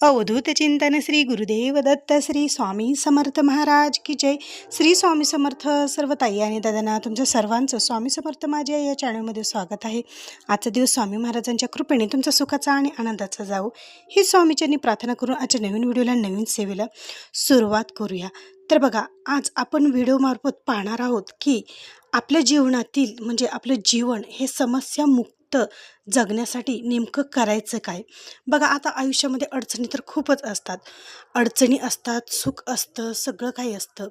अवधूत चिंतन श्री गुरुदेव दत्त श्री स्वामी समर्थ महाराज की जय। श्री स्वामी समर्थ सर्व ताई आणि दादांना तुमच्या सर्वांचं स्वामी समर्थ माझ्या या चॅनलमध्ये स्वागत आहे। आजचा दिवस स्वामी महाराजांच्या कृपेने तुमचा सुखाचा आणि आनंदाचा जावो ही स्वामीचरणी प्रार्थना करून आजच्या नवीन व्हिडिओला नवीन सेवेला सुरुवात करूया। तर बघा, आज आपण व्हिडिओमार्फत पाहणार आहोत की आपल्या जीवनातील म्हणजे आपलं जीवन हे समस्या मुक्त जगण्यासाठी नेमकं करायचं काय। बघा, आता आयुष्यामध्ये अडचणी तर खूपच असतात, अडचणी असतात, सुख असतं, सगळं काही असतं,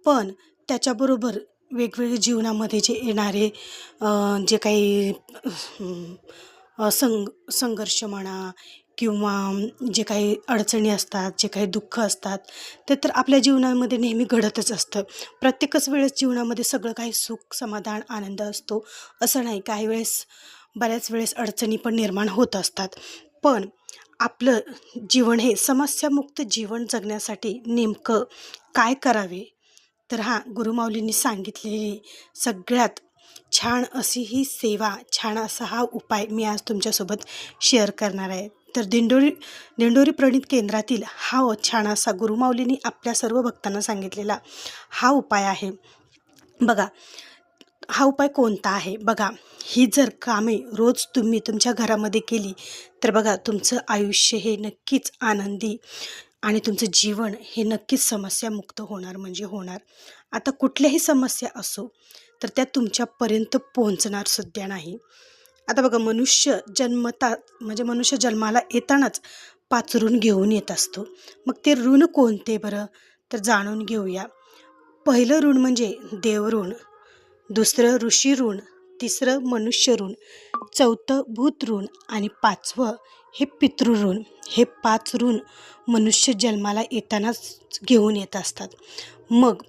पण त्याच्याबरोबर वेगवेगळे जीवनामध्ये जे येणारे जे काही संघर्ष म्हणा किंवा जे काही अडचणी असतात, जे काही दुःख असतात, ते तर आपल्या जीवनामध्ये नेहमी घडतच असतं। प्रत्येकच वेळेस जीवनामध्ये सगळं काही सुख समाधान आनंद असतो असं नाही, काही वेळेस बऱ्याच वेळेस अडचणी पण निर्माण होत असतात। पण आपलं जीवन हे समस्यामुक्त जीवन जगण्यासाठी नेमकं काय करावे, तर गुरुमाऊलींनी सांगितलेली सगळ्यात छान अशी ही सेवा, छान असा हा उपाय मी आज तुमच्यासोबत शेअर करणार आहे। तर दिंडोरी प्रणित केंद्रातील हा छान असा गुरुमाऊलींनी आपल्या सर्व भक्तांना सांगितलेला हा उपाय आहे। बघा, हा उपाय कोणता आहे? बघा, ही जर कामे रोज तुम्ही तुमच्या घरामध्ये केली तर बघा, तुमचं आयुष्य हे नक्कीच आनंदी आणि तुमचं जीवन हे नक्कीच समस्यामुक्त होणार म्हणजे होणार। आता कुठल्याही समस्या असो तर त्या तुमच्यापर्यंत पोहोचणार सुद्धा नाही। आता बघा, मनुष्य मनुष्य जन्माला येतानाच 5 ऋण घेऊन येत असतो। मग ते ऋण कोणते बरं, तर जाणून घेऊया। पहिलं ऋण म्हणजे देवऋण, दुसरं ऋषी ऋण, तिसरं मनुष्य ऋण, चौथं भूत ऋण आणि 5वं हे पितृऋण। हे 5 ऋण मनुष्य जन्माला येतानाच घेऊन येत असतात। मग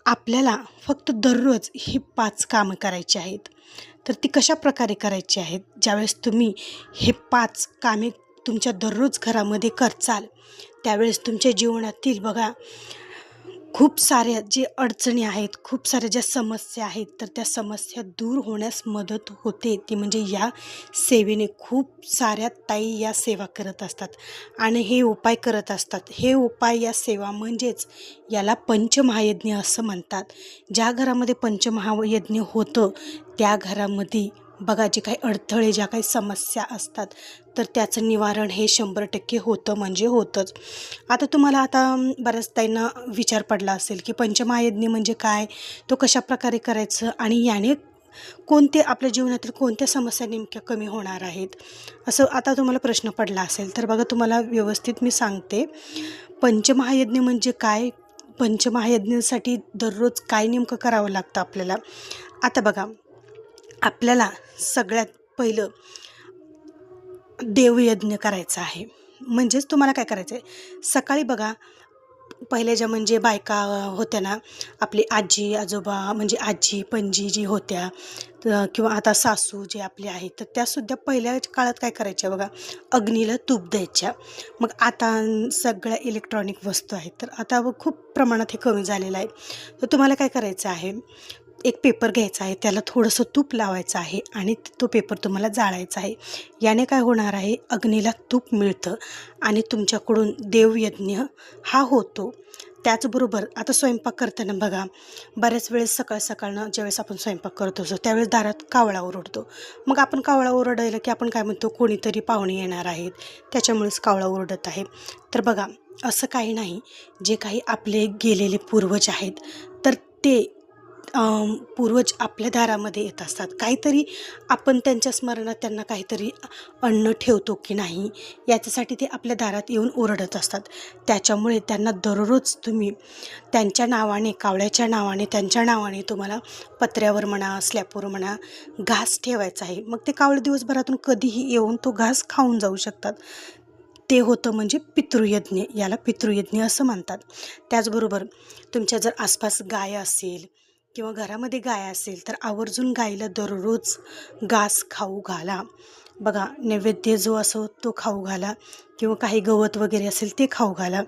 आपल्याला फक्त दररोज ही 5 कामं करायची आहेत। तर ती कशा प्रकारे करायची आहेत? ज्यावेळेस तुम्ही हे 5 कामे तुमच्या दररोज घरामध्ये करचाल त्यावेळेस तुमच्या जीवनातील बघा खूप साऱ्या जे अडचणी आहेत, खूप साऱ्या ज्या समस्या आहेत, तर त्या समस्या दूर होण्यास मदत होते। ती म्हणजे या सेवेने खूप साऱ्या ताई या सेवा करत असतात आणि हे उपाय करत असतात। हे उपाय या सेवा म्हणजेच याला पंचमहायज्ञ असं म्हणतात। ज्या घरामध्ये पंचमहायज्ञ होतं त्या घरामध्ये बघा, जे काही अडथळे, ज्या काही समस्या असतात तर त्याचं निवारण हे 100% होतं म्हणजे होतंच। आता तुम्हाला बऱ्याच ताईंना विचार पडला असेल की पंचमहायज्ञ म्हणजे काय, तो कशा प्रकारे करायचं आणि याने आपल्या जीवनातील कोणत्या समस्या नेमक्या कमी होणार आहेत, असं आता तुम्हाला प्रश्न पडला असेल। तर बघा, तुम्हाला व्यवस्थित मी सांगते पंचमहायज्ञ म्हणजे काय, पंचमहायज्ञासाठी दररोज काय नेमकं करावं लागतं आपल्याला। आता बघा, आपल्याला सगळ्यात पहिलं देवयज्ञ करायचा आहे। म्हणजेच तुम्हाला काय करायचं आहे, सकाळी बघा, पहिल्या ज्या म्हणजे बायका होत्या ना, आपली आजी आजोबा म्हणजे आजी पणजी जी होत्या किंवा आता सासू जे आपले आहेत, तर त्यासुद्धा पहिल्या काळात काय करायच्या बघा, अग्नीला तूप द्यायच्या। मग आता सगळ्या इलेक्ट्रॉनिक वस्तू आहेत, तर आता खूप प्रमाणात हे कमी झालेलं आहे। तर तुम्हाला काय करायचं आहे, एक पेपर घ्यायचा आहे, त्याला थोडंसं तूप लावायचं आहे आणि तो पेपर तुम्हाला जाळायचा आहे। याने काय होणार आहे, अग्नीला तूप मिळतं आणि तुमच्याकडून देवयज्ञ हा होतो। त्याचबरोबर आता स्वयंपाक करताना बघा, बऱ्याच वेळेस सकाळनं ज्यावेळेस आपण स्वयंपाक करत असतो त्यावेळेस दारात कावळा ओरडतो। मग आपण कावळा ओरडायला की आपण काय म्हणतो, कोणीतरी पाहुणे येणार आहेत त्याच्यामुळेच कावळा ओरडत आहे। तर बघा, असं काही नाही, जे काही आपले गेलेले पूर्वज आहेत तर ते पूर्वज आपल्या दारामध्ये येत असतात। काहीतरी आपण त्यांच्या स्मरणात त्यांना काहीतरी अन्न ठेवतो की नाही याच्यासाठी ते आपल्या दारात येऊन ओरडत असतात। त्याच्यामुळे त्यांना दररोज तुम्ही त्यांच्या नावाने, कावळ्याच्या नावाने, त्यांच्या नावाने तुम्हाला पत्र्यावर म्हणा, स्लॅपवर म्हणा घास ठेवायचा आहे। मग ते कावळे दिवसभरातून कधीही येऊन तो घास खाऊन जाऊ शकतात। ते होतं म्हणजे पितृयज्ञ, याला पितृयज्ञ असं म्हणतात। त्याचबरोबर तुमच्या जर आसपास गाय असेल किंवा घरामध्ये गाय असेल तर आवर्जून गाईला दररोज घास खाऊ घाला। बघा, नैवेद्य जो असो तो खाऊ घाला किंवा काही गवत वगैरे असेल ते खाऊ घाला।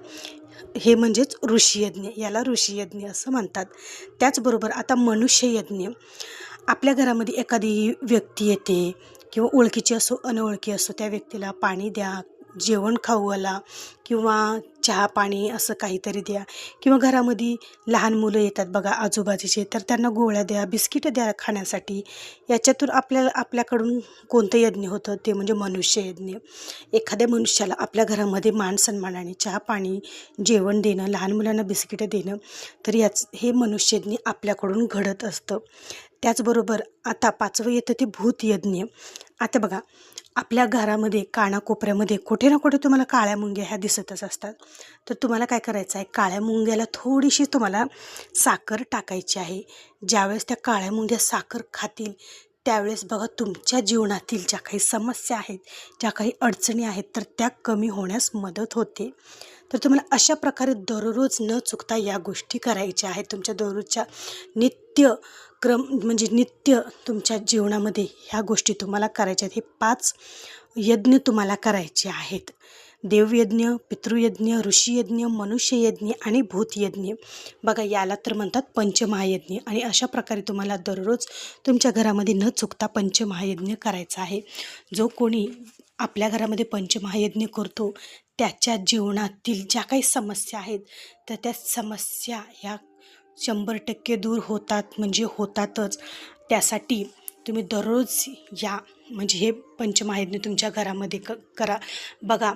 हे म्हणजेच ऋषीयज्ञ, याला ऋषीयज्ञ असं म्हणतात। त्याचबरोबर आता मनुष्ययज्ञ, आपल्या घरामध्ये एखादी व्यक्ती येते किंवा ओळखीची असो अनोळखी असो, त्या व्यक्तीला पाणी द्या, जेवण खाऊ घाला किंवा चहा पाणी असं काहीतरी द्या. किंवा घरामध्ये लहान मुलं येतात बघा आजूबाजूचे, तर त्यांना गोळ्या द्या, बिस्किटं द्या खाण्यासाठी. याच्यातून आपल्याकडून कोणतं यज्ञ होतं ते म्हणजे मनुष्य यज्ञ. एखाद्या मनुष्याला आपल्या घरामध्ये मान सन्मानाने चहा पाणी जेवण देणं, लहान मुलांना बिस्किटं देणं, तर हे मनुष्य यज्ञ आपल्याकडून घडत असतं. त्याचबरोबर आता 5वं येतं ते भूत यज्ञ. आता बघा, आपल्या घरामध्ये कानाकोपऱ्यामध्ये कुठे ना कुठे तुम्हाला काळ्या मुंग्या ह्या दिसतच असतात. तर तुम्हाला काय करायचं आहे, काळ्या मुंग्याला थोडीशी तुम्हाला साखर टाकायची आहे. ज्यावेळेस त्या काळ्या मुंग्या साखर खातील त्यावेळेस बघा तुमच्या जीवनातील ज्या काही समस्या आहेत, ज्या काही अडचणी आहेत, तर त्या कमी होण्यास मदत होते. तर तुम्हाला अशा प्रकारे दररोज न चुकता या गोष्टी करायच्या आहेत. तुमच्या दररोजच्या नित्य तुमच्या जीवनामध्ये ह्या गोष्टी तुम्हाला करायच्या आहेत. हे 5 यज्ञ तुम्हाला करायचे आहेत. देवयज्ञ, पितृयज्ञ, ऋषीयज्ञ, मनुष्ययज्ञ आणि भूतयज्ञ. बघा याला तर म्हणतात पंचमहायज्ञ. आणि अशा प्रकारे तुम्हाला दररोज तुमच्या घरामध्ये न चुकता पंचमहायज्ञ करायचा आहे. जो कोणी आपल्या घरामध्ये पंचमहायज्ञ करतो त्याच्या जीवनातील ज्या काही समस्या आहेत, तर त्या समस्या ह्या 100% दूर होतात, म्हणजे होतातच. त्यासाठी तुम्ही दररोज या म्हणजे हे पंचमहायज्ञ तुमच्या घरामध्ये करा. बघा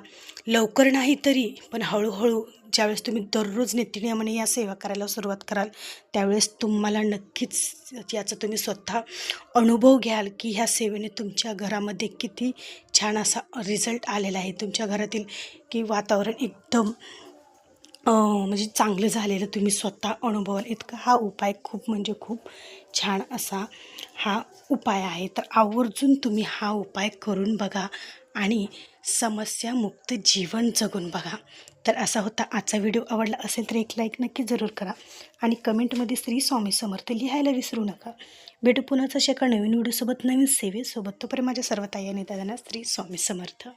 लवकर नाही तरी पण हळूहळू ज्यावेळेस तुम्ही दररोज नित्यनियमाने या सेवा करायला सुरुवात कराल त्यावेळेस तुम्हाला नक्कीच याचा तुम्ही स्वतः अनुभव घ्याल की ह्या सेवेने तुमच्या घरामध्ये किती छान असा रिझल्ट आलेला आहे. तुमच्या घरातील की वातावरण एकदम म्हणजे चांगलं झालेलं तुम्ही स्वतः अनुभवाल. इतका हा उपाय खूप म्हणजे खूप छान असा हा उपाय आहे. तर आवर्जून तुम्ही हा उपाय करून बघा आणि समस्यामुक्त जीवन जगून बघा. तर असा होता आजचा व्हिडिओ. आवडला असेल तर एक लाईक नक्की जरूर करा आणि कमेंटमध्ये श्री स्वामी समर्थ लिहायला विसरू नका. भेटू पुन्हाच अशा एका नवीन व्हिडिओसोबत, नवीन सेवेसोबत. तोपर्यंत माझ्या सर्व ताई आणि दादांना श्री स्वामी समर्थ.